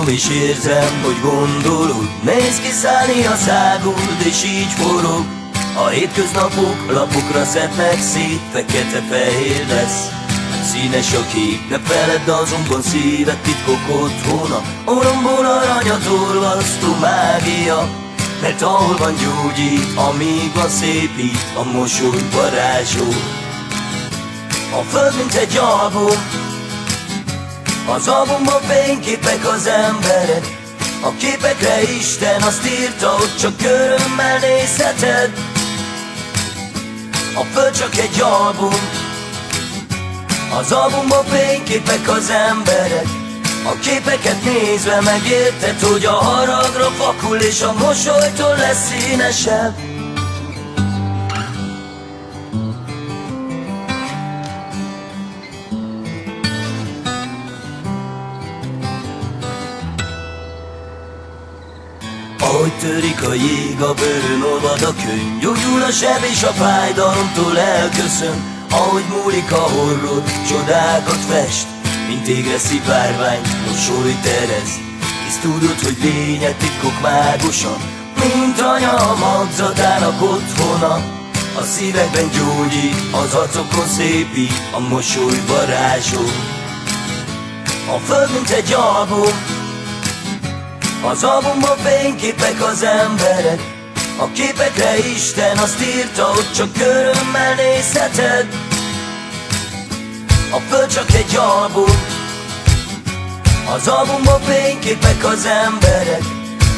is érzem, hogy gondolod. Nézd kiszállni a száguld, és így forog. A hétköznapok lapokra szednek szét, fekete-fehér lesz, színes a kép. Ne feledd azonban szíved titkok otthona, orromból aranyat olvasztó mágia. Mert ahol van gyógyít, amíg van szépít, a mosoly varázsol. A föld mint egy album, az albumban fényképek az emberek. A képekre Isten azt írta, hogy csak örömmel nézheted. A föld csak egy album, az albumban fényképek az emberek. A képeket nézve megérted, hogy a haragra fakul, és a mosolytól lesz színesebb. Ahogy törik a jég, a bőrön olvad a könny, gyógyul a seb és a fájdalomtól elköszön. Ahogy múlik a horror, csodákat fest, mint égre szivárvány, mosolyt erez. Hisz tudod, hogy lényeg titkok mágosan, mint anya a magzatának otthona. A szívekben gyógyít, az arcokon szépít, a mosoly varázsol. A föld mint egy album, az albumban fényképek az emberek. A képekre Isten azt írta, hogy csak örömmel nézheted. A föld csak egy album, az albumban fényképek az emberek.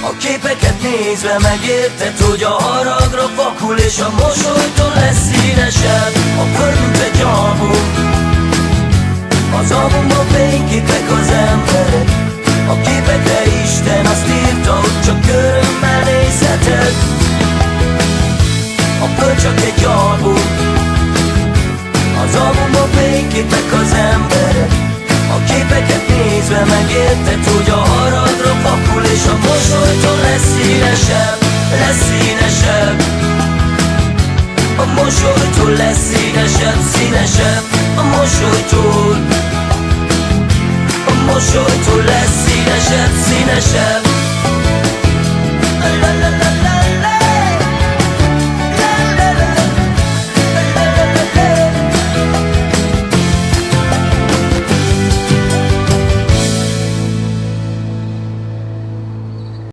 A képeket nézve megérted, hogy a haragra fakul, és a mosolytól lesz színesebb. A föld mint egy album, az albumban fényképek az emberek. A képekre Isten azt írta, hogy csak örömmel nézheted. A föld csak egy album, az albumban fényképek az emberek. A képeket nézve megérted, hogy a haragra fakul, és a mosolytól lesz színesebb, lesz színesebb. A mosolytól lesz színesebb, színesebb. A mosolytól, a mosolytól lesz színesebb, színesebb. La la la la.